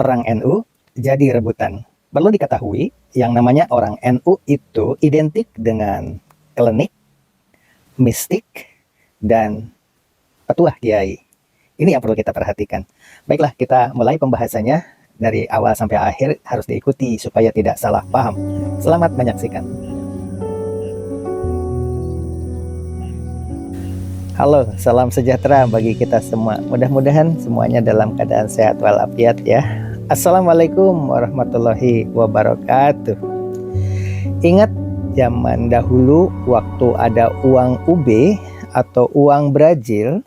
Orang NU jadi rebutan. Perlu diketahui, yang namanya orang NU itu identik dengan klinik, mistik, dan petuah kiai. Ini yang perlu kita perhatikan. Baiklah, kita mulai pembahasannya dari awal sampai akhir harus diikuti supaya tidak salah paham. Selamat menyaksikan. Halo, salam sejahtera bagi kita semua. Mudah-mudahan semuanya dalam keadaan sehat walafiat ya. Assalamualaikum warahmatullahi wabarakatuh. Ingat zaman dahulu waktu ada uang UB atau uang Brazil,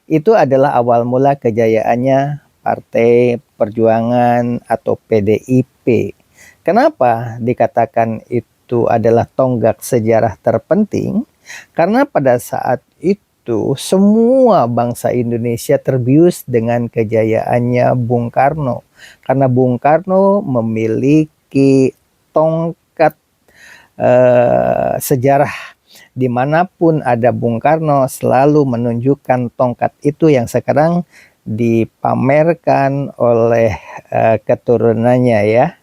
itu adalah awal mula kejayaannya Partai Perjuangan atau PDIP. Kenapa dikatakan itu adalah tonggak sejarah terpenting? Karena pada saat itu semua bangsa Indonesia terbius dengan kejayaannya Bung Karno. Karena Bung Karno memiliki tongkat sejarah. Dimanapun ada Bung Karno selalu menunjukkan tongkat itu yang sekarang dipamerkan oleh keturunannya ya.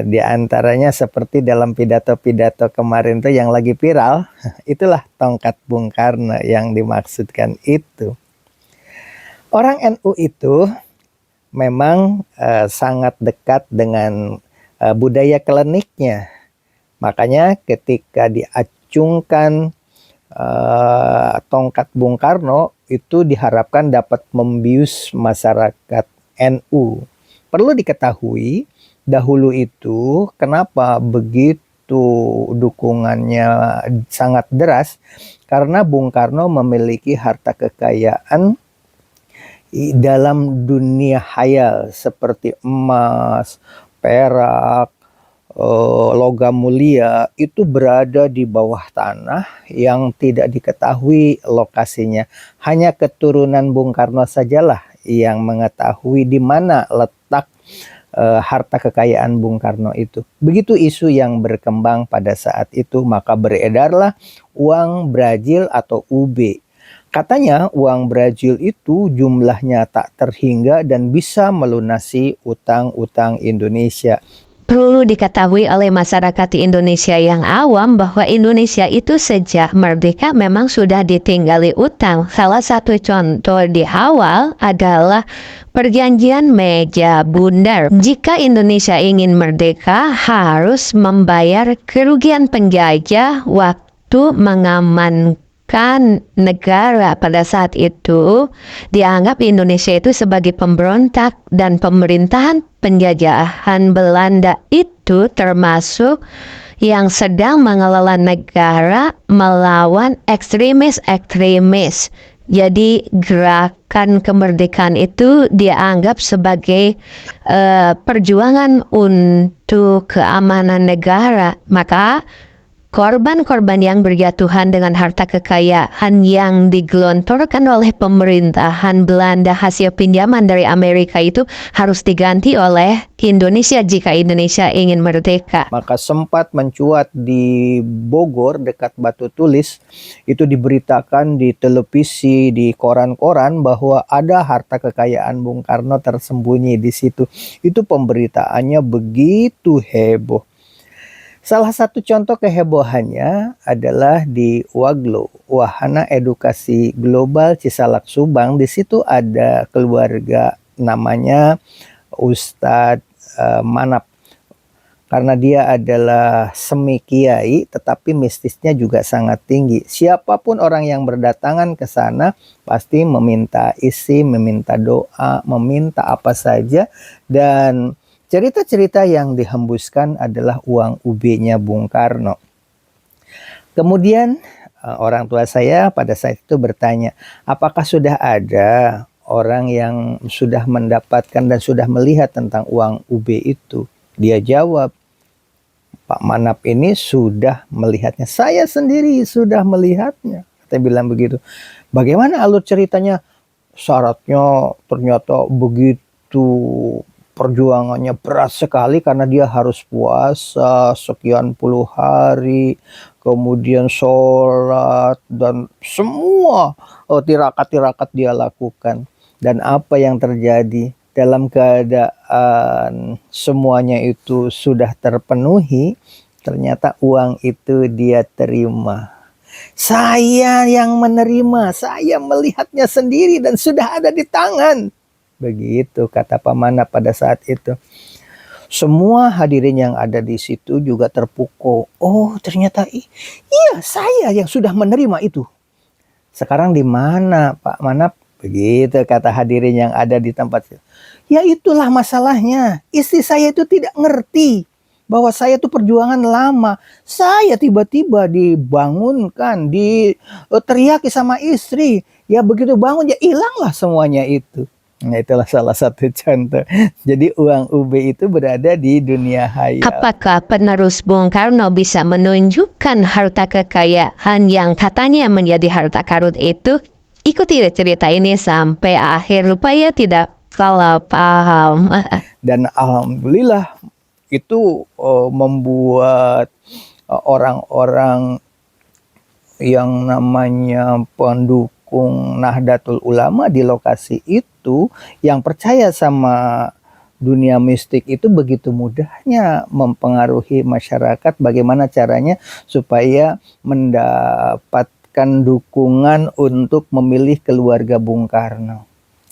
Di antaranya seperti dalam pidato-pidato kemarin tuh yang lagi viral, itulah tongkat Bung Karno yang dimaksudkan itu. Orang NU itu memang sangat dekat dengan budaya kliniknya. Makanya ketika diacungkan tongkat Bung Karno itu diharapkan dapat membius masyarakat NU. Perlu diketahui dahulu itu kenapa begitu dukungannya sangat deras, karena Bung Karno memiliki harta kekayaan dalam dunia hayal seperti emas, perak, logam mulia itu berada di bawah tanah yang tidak diketahui lokasinya. Hanya keturunan Bung Karno sajalah yang mengetahui di mana letak harta kekayaan Bung Karno itu. Begitu isu yang berkembang pada saat itu, maka beredarlah uang Brazil atau UB. Katanya uang Brazil itu jumlahnya tak terhingga dan bisa melunasi utang-utang Indonesia. Perlu diketahui oleh masyarakat di Indonesia yang awam bahwa Indonesia itu sejak merdeka memang sudah ditinggali utang. Salah satu contoh di awal adalah perjanjian meja bundar. Jika Indonesia ingin merdeka, harus membayar kerugian penjajah waktu mengamankan negara. Pada saat itu dianggap Indonesia itu sebagai pemberontak dan pemerintahan penjajahan Belanda itu termasuk yang sedang mengelola negara melawan ekstremis-ekstremis. Jadi gerakan kemerdekaan itu dianggap sebagai perjuangan untuk keamanan negara. Maka korban-korban yang berjatuhan dengan harta kekayaan yang digelontorkan oleh pemerintahan Belanda hasil pinjaman dari Amerika itu harus diganti oleh Indonesia jika Indonesia ingin merdeka. Maka sempat mencuat di Bogor dekat Batu Tulis, itu diberitakan di televisi, di koran-koran bahwa ada harta kekayaan Bung Karno tersembunyi di situ. Itu pemberitaannya begitu heboh. Salah satu contoh kehebohannya adalah di Waglo, Wahana Edukasi Global Cisalak Subang. Di situ ada keluarga namanya Ustadz Manap. Karena dia adalah semi kiai, tetapi mistisnya juga sangat tinggi. Siapapun orang yang berdatangan ke sana pasti meminta isi, meminta doa, meminta apa saja. Dan cerita-cerita yang dihembuskan adalah uang UB-nya Bung Karno. Kemudian orang tua saya pada saat itu bertanya, apakah sudah ada orang yang sudah mendapatkan dan sudah melihat tentang uang UB itu? Dia jawab, Pak Manap ini sudah melihatnya. Saya sendiri sudah melihatnya. Saya bilang begitu. Bagaimana alur ceritanya? Syaratnya ternyata begitu, perjuangannya berat sekali karena dia harus puasa sekian puluh hari, kemudian sholat, dan semua tirakat-tirakat dia lakukan. Dan apa yang terjadi? dalam keadaan semuanya itu sudah terpenuhi, ternyata uang itu dia terima. Saya yang menerima, saya melihatnya sendiri dan sudah ada di tangan. Begitu kata Pamana pada saat itu. Semua hadirin yang ada di situ juga terpukul. Oh, ternyata iya saya yang sudah menerima itu. Sekarang di mana Pak Manap? Begitu kata hadirin yang ada di tempat itu. Ya itulah masalahnya. Istri saya itu tidak ngerti bahwa saya itu perjuangan lama. Saya tiba-tiba dibangunkan, teriaki sama istri. Ya begitu bangun ya hilanglah semuanya itu. Nah, itulah salah satu contoh. Jadi uang UB itu berada di dunia hayal. Apakah penerus Bung Karno bisa menunjukkan harta kekayaan yang katanya menjadi harta karun itu? Ikuti cerita ini sampai akhir supaya tidak salah paham. Dan alhamdulillah itu membuat orang-orang yang namanya pendukung Nahdlatul Ulama di lokasi itu yang percaya sama dunia mistik itu begitu mudahnya mempengaruhi masyarakat bagaimana caranya supaya mendapatkan dukungan untuk memilih keluarga Bung Karno.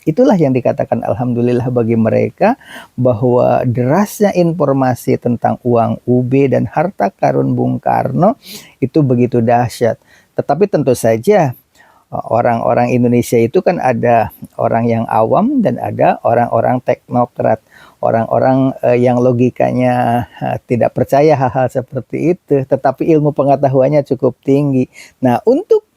Itulah yang dikatakan alhamdulillah bagi mereka bahwa derasnya informasi tentang uang UB dan harta karun Bung Karno itu begitu dahsyat. Tetapi tentu saja orang-orang Indonesia itu kan ada orang yang awam dan ada orang-orang teknokrat. Orang-orang yang logikanya tidak percaya hal-hal seperti itu. Tetapi ilmu pengetahuannya cukup tinggi. Nah untuk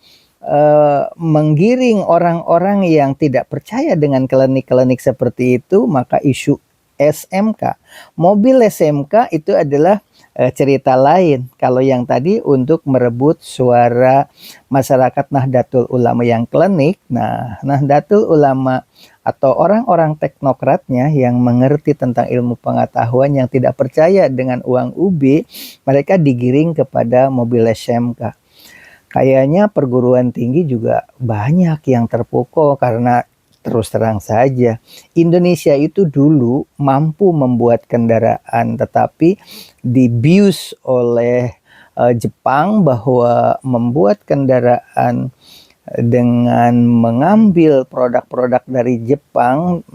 menggiring orang-orang yang tidak percaya dengan klinik-klinik seperti itu, maka isu SMK, mobil SMK itu adalah cerita lain. Kalau yang tadi untuk merebut suara masyarakat Nahdlatul Ulama yang klinik, nah Nahdlatul Ulama atau orang-orang teknokratnya yang mengerti tentang ilmu pengetahuan yang tidak percaya dengan uang UB, mereka digiring kepada mobil SMK. Kayaknya perguruan tinggi juga banyak yang terpukul karena terus terang saja Indonesia itu dulu mampu membuat kendaraan tetapi dibius oleh Jepang bahwa membuat kendaraan dengan mengambil produk-produk dari Jepang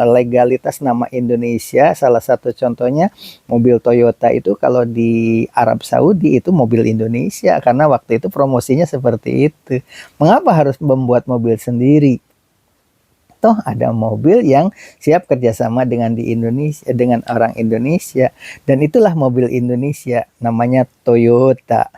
legalitas nama Indonesia. Salah satu contohnya mobil Toyota itu kalau di Arab Saudi itu mobil Indonesia karena waktu itu promosinya seperti itu. Mengapa harus membuat mobil sendiri? Toh ada mobil yang siap kerjasama dengan di Indonesia dengan orang Indonesia dan itulah mobil Indonesia namanya Toyota.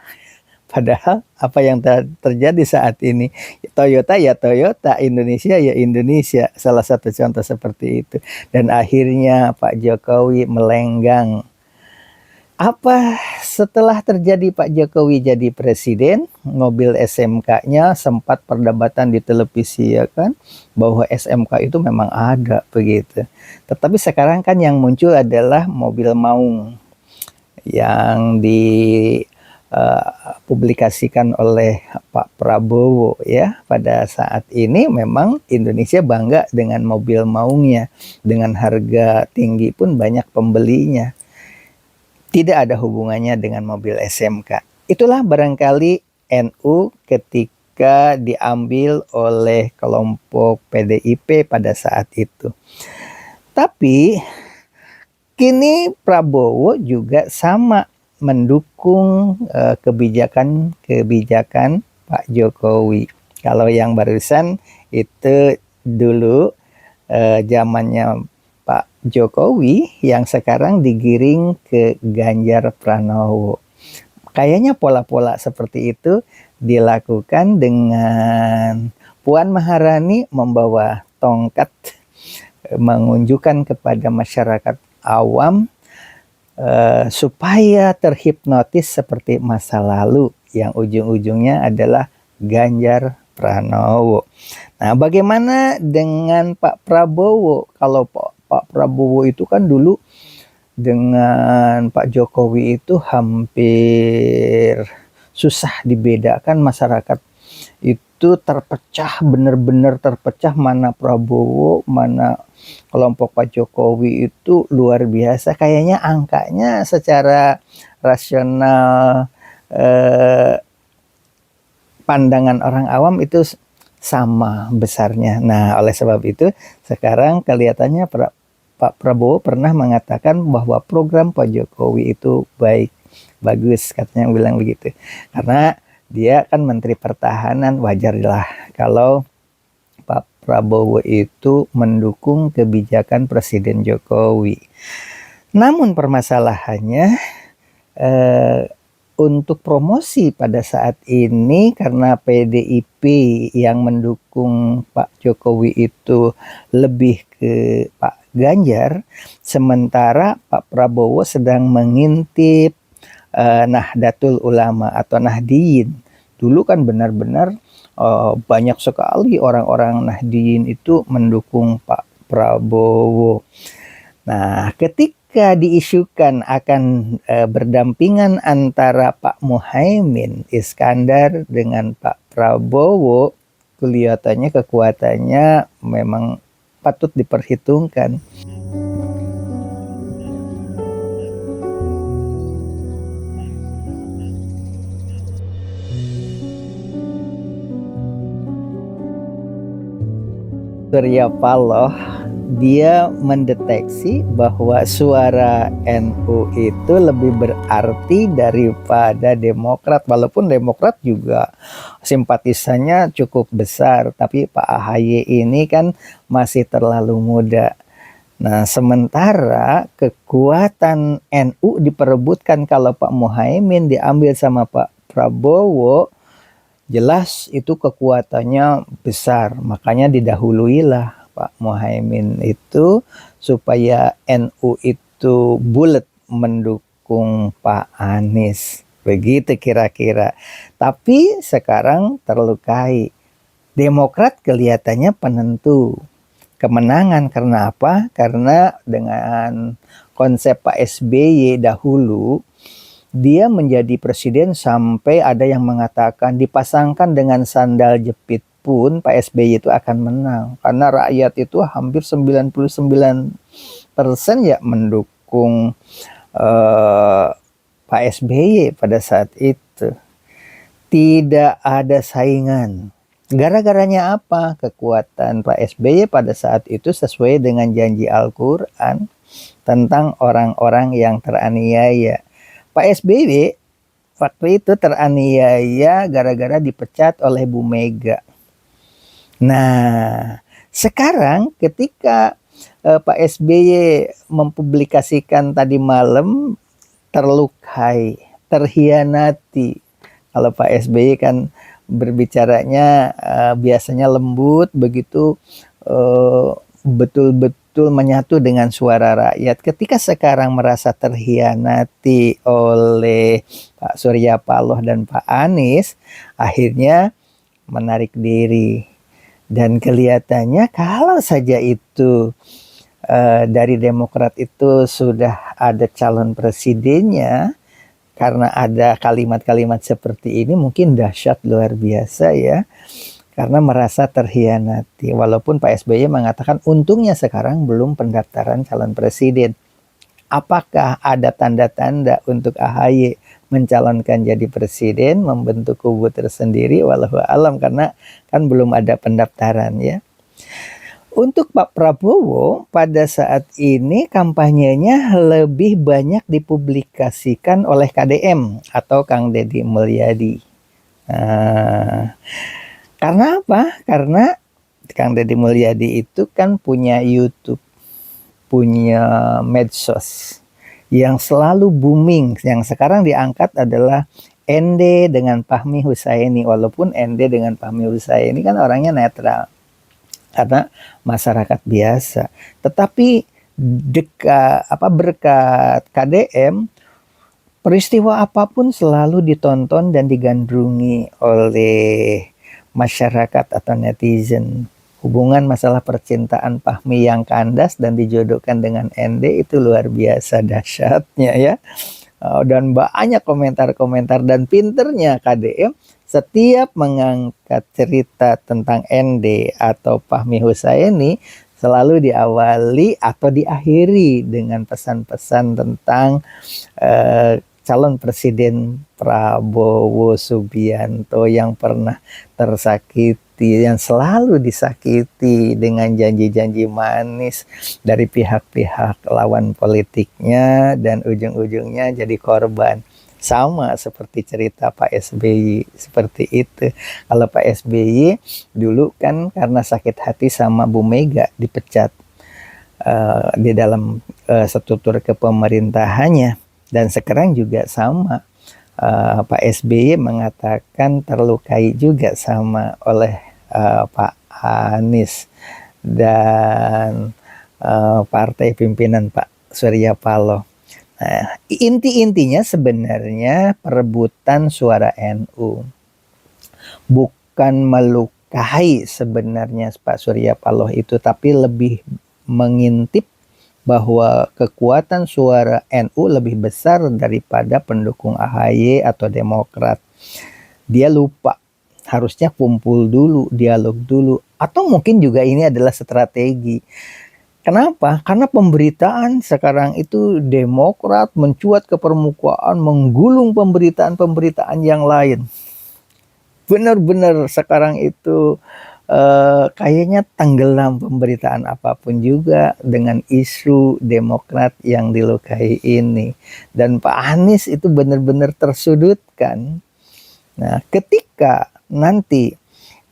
Padahal apa yang terjadi saat ini Toyota ya Toyota, Indonesia ya Indonesia, salah satu contoh seperti itu. Dan akhirnya Pak Jokowi melenggang. Apa setelah terjadi Pak Jokowi jadi presiden, mobil SMK-nya sempat perdebatan di televisi ya kan, bahwa SMK itu memang ada begitu. Tetapi sekarang kan yang muncul adalah mobil maung yang publikasikan oleh Pak Prabowo ya. Pada saat ini memang Indonesia bangga dengan mobil maungnya, dengan harga tinggi pun banyak pembelinya. Tidak ada hubungannya dengan mobil SMK. Itulah barangkali NU ketika diambil oleh kelompok PDIP pada saat itu. Tapi kini Prabowo juga sama mendukung kebijakan Pak Jokowi. Kalau yang barusan itu dulu zamannya Pak Jokowi, yang sekarang digiring ke Ganjar Pranowo. Kayaknya pola-pola seperti itu dilakukan dengan Puan Maharani membawa tongkat menunjukkan kepada masyarakat awam supaya terhipnotis seperti masa lalu yang ujung-ujungnya adalah Ganjar Pranowo. Nah, bagaimana dengan Pak Prabowo? Kalau Pak Prabowo itu kan dulu dengan Pak Jokowi itu hampir susah dibedakan masyarakat itu terpecah, benar-benar terpecah, mana Prabowo, mana kelompok Pak Jokowi, itu luar biasa. Kayaknya angkanya secara rasional, pandangan orang awam itu sama besarnya. Nah, oleh sebab itu sekarang kelihatannya Pak Prabowo pernah mengatakan bahwa program Pak Jokowi itu baik, bagus, katanya bilang begitu. Karena dia kan Menteri Pertahanan, wajarlah kalau Pak Prabowo itu mendukung kebijakan Presiden Jokowi. Namun permasalahannya, untuk promosi pada saat ini, karena PDIP yang mendukung Pak Jokowi itu lebih ke Pak Ganjar, sementara Pak Prabowo sedang mengintip Nahdlatul Ulama atau Nahdiyin. Dulu kan benar-benar banyak sekali orang-orang Nahdiyin itu mendukung Pak Prabowo. Nah, ketika diisukan akan berdampingan antara Pak Muhaimin Iskandar dengan Pak Prabowo, kelihatannya kekuatannya memang patut diperhitungkan. Surya Paloh dia mendeteksi bahwa suara NU itu lebih berarti daripada Demokrat, walaupun Demokrat juga simpatisannya cukup besar, tapi Pak AHY ini kan masih terlalu muda. Nah, sementara kekuatan NU diperebutkan kalau Pak Muhaimin diambil sama Pak Prabowo, jelas itu kekuatannya besar, makanya didahuluilah Pak Muhaimin itu supaya NU itu bulat mendukung Pak Anies. Begitu kira-kira. Tapi sekarang terlukai. Demokrat kelihatannya penentu kemenangan. Karena apa? Karena dengan konsep Pak SBY dahulu, dia menjadi presiden sampai ada yang mengatakan dipasangkan dengan sandal jepit pun Pak SBY itu akan menang. Karena rakyat itu hampir 99% ya mendukung Pak SBY pada saat itu. Tidak ada saingan. Gara-garanya apa? Kekuatan Pak SBY pada saat itu sesuai dengan janji Al-Quran tentang orang-orang yang teraniaya. Pak SBY waktu itu teraniaya gara-gara dipecat oleh Bu Mega. Nah, sekarang ketika Pak SBY mempublikasikan tadi malam, terlukai, terhianati. Kalau Pak SBY kan berbicaranya biasanya lembut, begitu betul-betul menyatu dengan suara rakyat. Ketika sekarang merasa terhianati oleh Pak Surya Paloh dan Pak Anies, akhirnya menarik diri. Dan kelihatannya kalau saja itu dari Demokrat itu sudah ada calon presidennya, karena ada kalimat-kalimat seperti ini mungkin dahsyat luar biasa ya. Karena merasa terhianati. Walaupun Pak SBY mengatakan untungnya sekarang belum pendaftaran calon presiden. Apakah ada tanda-tanda untuk AHY mencalonkan jadi presiden, membentuk kubu tersendiri? Wallahu alam, karena kan belum ada pendaftaran ya. Untuk Pak Prabowo pada saat ini kampanyenya lebih banyak dipublikasikan oleh KDM atau Kang Deddy Mulyadi. Karena apa? Karena Kang Deddy Mulyadi itu kan punya YouTube, punya medsos yang selalu booming. Yang sekarang diangkat adalah ND dengan Fahmi Husaini. Walaupun ND dengan Fahmi Husaini kan orangnya netral, karena masyarakat biasa. Tetapi berkat KDM, peristiwa apapun selalu ditonton dan digandrungi oleh masyarakat atau netizen. Hubungan masalah percintaan Fahmi yang kandas dan dijodohkan dengan ND itu luar biasa dahsyatnya ya. Dan banyak komentar-komentar, dan pinternya KDM setiap mengangkat cerita tentang ND atau Fahmi Husaini selalu diawali atau diakhiri dengan pesan-pesan tentang calon presiden Prabowo Subianto yang pernah tersakiti, yang selalu disakiti dengan janji-janji manis dari pihak-pihak lawan politiknya dan ujung-ujungnya jadi korban. Sama seperti cerita Pak SBY seperti itu. Kalau Pak SBY dulu kan karena sakit hati sama Bu Mega dipecat di dalam struktur kepemerintahannya, dan sekarang juga sama. Pak SBY mengatakan terlukai juga sama oleh Pak Anies dan partai pimpinan Pak Surya Paloh. Nah, inti-intinya sebenarnya perebutan suara NU, bukan melukai sebenarnya Pak Surya Paloh itu, tapi lebih mengintip bahwa kekuatan suara NU lebih besar daripada pendukung AHY atau Demokrat. Dia lupa, harusnya kumpul dulu, dialog dulu, atau mungkin juga ini adalah strategi. Kenapa? Karena pemberitaan sekarang itu Demokrat mencuat ke permukaan, menggulung pemberitaan-pemberitaan yang lain. Benar-benar sekarang itu kayaknya tenggelam pemberitaan apapun juga dengan isu Demokrat yang dilukai ini. Dan Pak Anies itu benar-benar tersudutkan. Nah, ketika nanti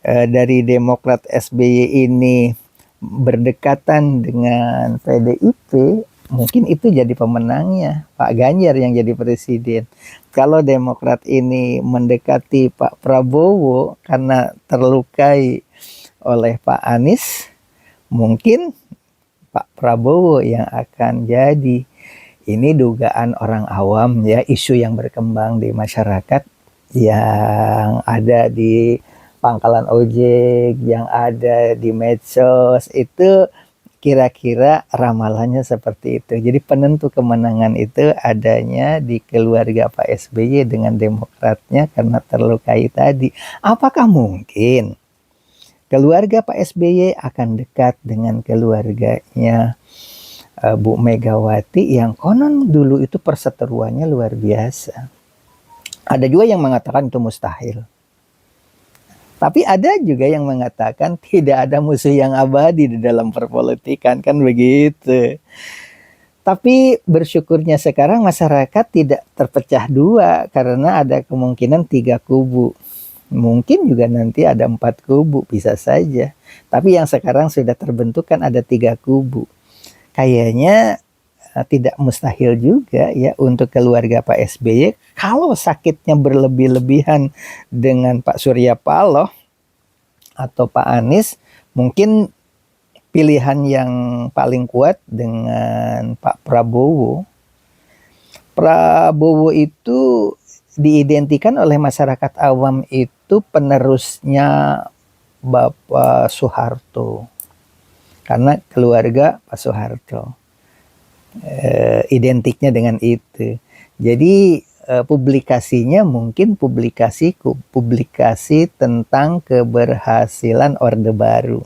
dari Demokrat SBY ini berdekatan dengan PDIP, mungkin itu jadi pemenangnya, Pak Ganjar yang jadi presiden. Kalau Demokrat ini mendekati Pak Prabowo karena terlukai oleh Pak Anies, mungkin Pak Prabowo yang akan jadi. Ini dugaan orang awam ya, isu yang berkembang di masyarakat, yang ada di pangkalan ojek, yang ada di medsos, itu kira-kira ramalannya seperti itu. Jadi penentu kemenangan itu adanya di keluarga Pak SBY dengan Demokratnya karena terlukai tadi. Apakah mungkin keluarga Pak SBY akan dekat dengan keluarganya Bu Megawati yang konon dulu itu perseteruannya luar biasa? Ada juga yang mengatakan itu mustahil. Tapi ada juga yang mengatakan tidak ada musuh yang abadi di dalam perpolitikan, kan begitu. Tapi bersyukurnya sekarang masyarakat tidak terpecah dua karena ada kemungkinan 3 kubu. Mungkin juga nanti ada 4 kubu, bisa saja. Tapi yang sekarang sudah terbentuk kan ada 3 kubu. Kayaknya tidak mustahil juga ya untuk keluarga Pak SBY kalau sakitnya berlebih-lebihan dengan Pak Surya Paloh atau Pak Anies, mungkin pilihan yang paling kuat dengan Pak Prabowo. Prabowo itu diidentikan oleh masyarakat awam itu penerusnya Bapak Soeharto, karena keluarga Pak Soeharto identiknya dengan itu. Jadi publikasinya mungkin publikasi tentang keberhasilan Orde Baru.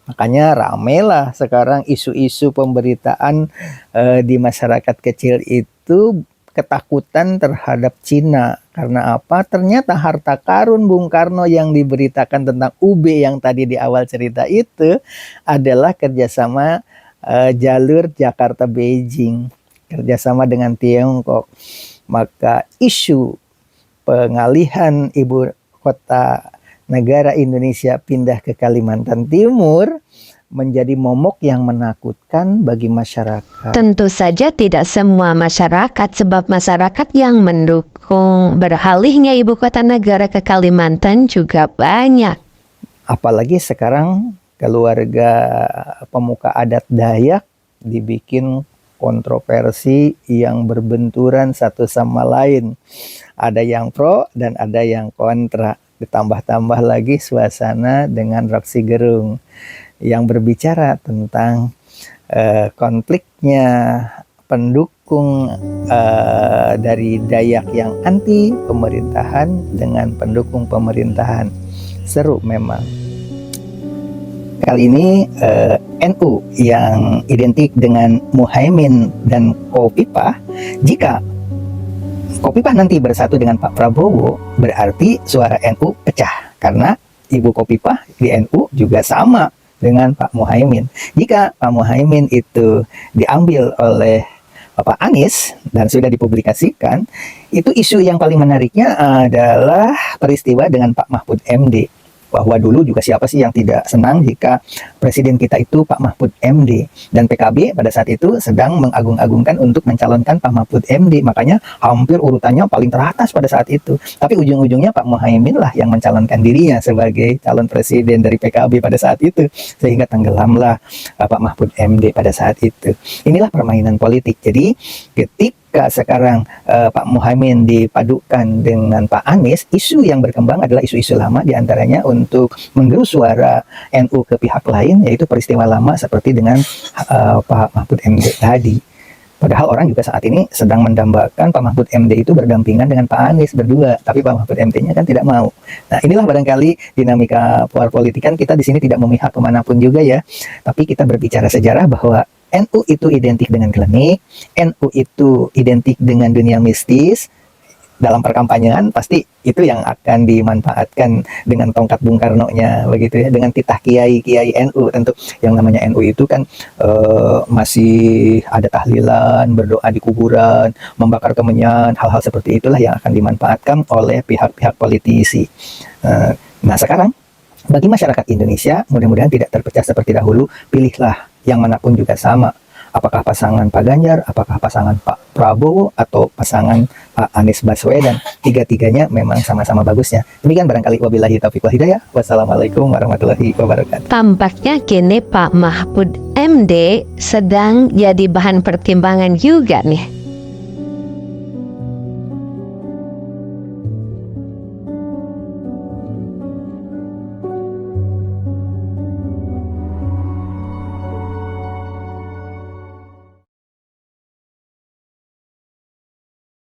Makanya ramelah sekarang isu-isu pemberitaan di masyarakat kecil itu ketakutan terhadap Cina. Karena apa? Ternyata harta karun Bung Karno yang diberitakan tentang UB yang tadi di awal cerita itu adalah kerjasama jalur Jakarta-Beijing, kerjasama dengan Tiongkok. Maka isu pengalihan ibu kota negara Indonesia pindah ke Kalimantan Timur menjadi momok yang menakutkan bagi masyarakat. Tentu saja tidak semua masyarakat, sebab masyarakat yang mendukung beralihnya ibu kota negara ke Kalimantan juga banyak. Apalagi sekarang keluarga pemuka adat Dayak dibikin kontroversi yang berbenturan satu sama lain. Ada yang pro dan ada yang kontra. Ditambah-tambah lagi suasana dengan Rocky Gerung yang berbicara tentang konfliknya pendukung dari Dayak yang anti pemerintahan dengan pendukung pemerintahan. Seru memang. Kali ini NU yang identik dengan Muhaimin dan Khofifah. Jika Khofifah nanti bersatu dengan Pak Prabowo, berarti suara NU pecah. Karena Ibu Khofifah di NU juga sama dengan Pak Muhaimin. Jika Pak Muhaimin itu diambil oleh Pak Anies dan sudah dipublikasikan, itu isu yang paling menariknya adalah peristiwa dengan Pak Mahfud MD. Bahwa dulu juga siapa sih yang tidak senang jika presiden kita itu Pak Mahfud MD, dan PKB pada saat itu sedang mengagung-agungkan untuk mencalonkan Pak Mahfud MD, makanya hampir urutannya paling teratas pada saat itu. Tapi ujung-ujungnya Pak Muhaimin lah yang mencalonkan dirinya sebagai calon presiden dari PKB pada saat itu, sehingga tenggelamlah Pak Mahfud MD pada saat itu. Inilah permainan politik. Jadi ketika sekarang Pak Muhaimin dipadukan dengan Pak Anies, isu yang berkembang adalah isu-isu lama, diantaranya untuk menggerus suara NU ke pihak lain, yaitu peristiwa lama seperti dengan Pak Mahfud MD tadi. Padahal orang juga saat ini sedang mendambakan Pak Mahfud MD itu berdampingan dengan Pak Anies berdua, tapi Pak Mahfud MD-nya kan tidak mau. Nah, inilah barangkali dinamika politikan. Kita di sini tidak memihak kemanapun juga ya, tapi kita berbicara sejarah bahwa NU itu identik dengan klinik, NU itu identik dengan dunia mistis. Dalam perkampanyean pasti itu yang akan dimanfaatkan dengan tongkat Bung Karno-nya begitu ya, dengan titah kiai-kiai NU. Tentu yang namanya NU itu kan masih ada tahlilan, berdoa di kuburan, membakar kemenyan, hal-hal seperti itulah yang akan dimanfaatkan oleh pihak-pihak politisi. Nah sekarang bagi masyarakat Indonesia, mudah-mudahan tidak terpecah seperti dahulu. Pilihlah yang manapun juga sama. Apakah pasangan Pak Ganjar, apakah pasangan Pak Prabowo, atau pasangan Pak Anies Baswedan. Tiga-tiganya memang sama-sama bagusnya. Demikian barangkali, wabillahi taufiq wal hidayah. Wassalamualaikum warahmatullahi wabarakatuh. Tampaknya kini Pak Mahfud MD sedang jadi bahan pertimbangan juga nih